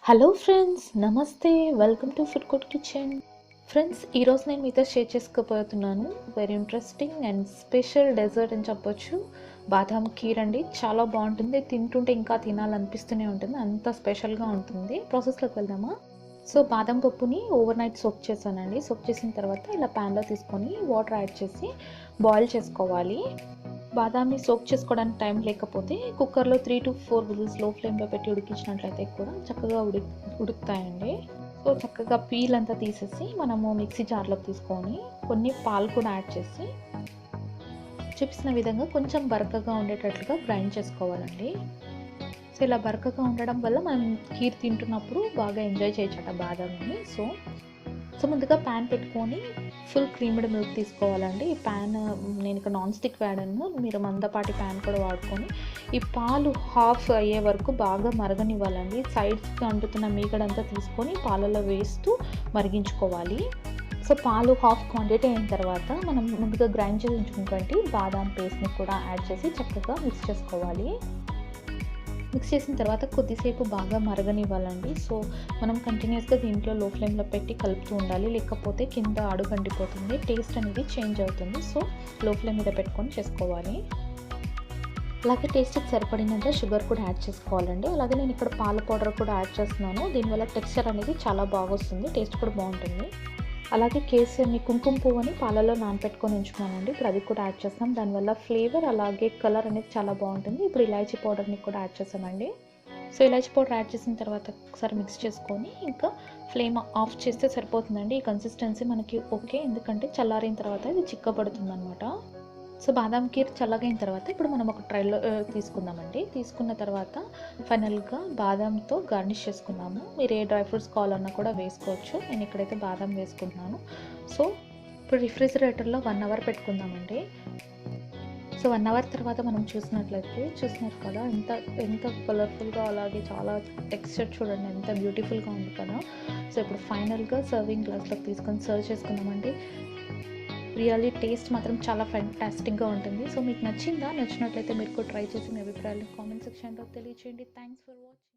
Hello friends, నమస్తే. Welcome to food court kitchen. Friends, ఈరోజు నేను మీతో షేర్ చేసుకోబోతున్నాను very interesting and special dessert అని చెప్పొచ్చు. బాదాం ఖీర్ అండి. చాలా బాగుంటుంది. తింటుంటే ఇంకా తినాలనిపిస్తూనే ఉంటుంది, అంత స్పెషల్గా ఉంటుంది. ప్రాసెస్లోకి వెళ్దామా? సో బాదం పప్పుని ఓవర్ నైట్ సోక్ చేశానండి. సోక్ చేసిన తర్వాత ఇలా ప్యాన్లో తీసుకొని వాటర్ యాడ్ చేసి బాయిల్ చేసుకోవాలి. బాదాంని సోక్ చేసుకోవడానికి టైం లేకపోతే కుక్కర్లో 3 to 4 విజిల్స్ లో ఫ్లేమ్లో పెట్టి ఉడికించినట్లయితే కూడా చక్కగా ఉడుకుతాయండి. సో చక్కగా పీల్ అంతా తీసేసి మనము మిక్సీ జార్లోకి తీసుకొని కొన్ని పాలు కూడా యాడ్ చేసి చూపిస్తున్న విధంగా కొంచెం బరకగా ఉండేటట్లుగా గ్రైండ్ చేసుకోవాలండి. సో ఇలా బరకగా ఉండడం వల్ల మనం ఖీర్ తింటున్నప్పుడు బాగా ఎంజాయ్ చేయొచ్చట బాదాంని. సో ముందుగా ప్యాన్ పెట్టుకొని ఫుల్ క్రీమ్డ్ మిల్క్ తీసుకోవాలండి. ఈ ప్యాన్ నేను ఇక్కడ నాన్ స్టిక్ వాడాను, మీరు మందపాటి ప్యాన్ కూడా వాడుకొని ఈ పాలు హాఫ్ అయ్యే వరకు బాగా మరగనివ్వాలండి. సైడ్స్కి అంటుతున్న మీగడంతా తీసుకొని పాలలో వేస్తూ మరిగించుకోవాలి. సో పాలు హాఫ్ క్వాంటిటీ అయిన తర్వాత మనం ముందుగా గ్రైండ్ చేసి ఉంచుకున్నటువంటి బాదాం పేస్ట్ని కూడా యాడ్ చేసి చక్కగా మిక్స్ చేసుకోవాలి. మిక్స్ చేసిన తర్వాత కొద్దిసేపు బాగా మరగనివ్వాలండి. సో మనం కంటిన్యూస్గా దీంట్లో లో ఫ్లేమ్లో పెట్టి కలుపుతూ ఉండాలి, లేకపోతే కింద అడుగంటిపోతుంది, టేస్ట్ అనేది చేంజ్ అవుతుంది. సో లో ఫ్లేమ్ మీద పెట్టుకొని చేసుకోవాలి. అలాగే టేస్ట్కి సరిపడినంత షుగర్ కూడా యాడ్ చేసుకోవాలండి. అలాగే నేను ఇక్కడ పాల పౌడర్ కూడా యాడ్ చేస్తున్నాను. దీనివల్ల టెక్స్చర్ అనేది చాలా బాగా వస్తుంది, టేస్ట్ కూడా బాగుంటుంది. అలాగే కేసరిని, కుంకుమ పువ్వుని పాలలో నానపెట్టుకొని ఉంచుకున్నానండి. ఇప్పుడు అది కూడా యాడ్ చేస్తాం. దానివల్ల ఫ్లేవర్ అలాగే కలర్ అనేది చాలా బాగుంటుంది. ఇప్పుడు ఇలాచీ పౌడర్ని కూడా యాడ్ చేస్తామండి. సో ఇలాచీ పౌడర్ యాడ్ చేసిన తర్వాత ఒకసారి మిక్స్ చేసుకొని ఇంకా ఫ్లేమ్ ఆఫ్ చేస్తే సరిపోతుందండి. ఈ కన్సిస్టెన్సీ మనకి ఓకే, ఎందుకంటే చల్లారిన తర్వాత ఇది చిక్కబడుతుంది అనమాట. సో బాదాం ఖీర్ చల్లగైన తర్వాత ఇప్పుడు మనం ఒక ట్రైలో తీసుకుందామండి. తీసుకున్న తర్వాత ఫైనల్గా బాదాంతో గార్నిష్ చేసుకున్నాము. మీరు ఏ డ్రై ఫ్రూట్స్ కావాలన్నా కూడా వేసుకోవచ్చు. నేను ఇక్కడైతే బాదాం వేసుకుంటున్నాను. సో ఇప్పుడు రిఫ్రిజిరేటర్లో 1 అవర్ పెట్టుకుందామండి. సో 1 అవర్ తర్వాత మనం చూస్తున్నారు కదా ఎంత కలర్ఫుల్గా, అలాగే చాలా టెక్స్చర్ చూడండి ఎంత బ్యూటిఫుల్గా ఉంది కదా. సో ఇప్పుడు ఫైనల్గా సర్వింగ్ గ్లాస్లోకి తీసుకొని సర్వ్ చేసుకుందామండి. రియల్లీ టేస్ట్ మాత్రం చాలా ఫ్యాంటాస్టిక్గా ఉంటుంది. సో మీకు నచ్చినట్లయితే మీరు కూడా ట్రై చేసి మీ అభిప్రాయాలు కామెంట్ సెక్షన్లో తెలియచేయండి. Thanks for watching.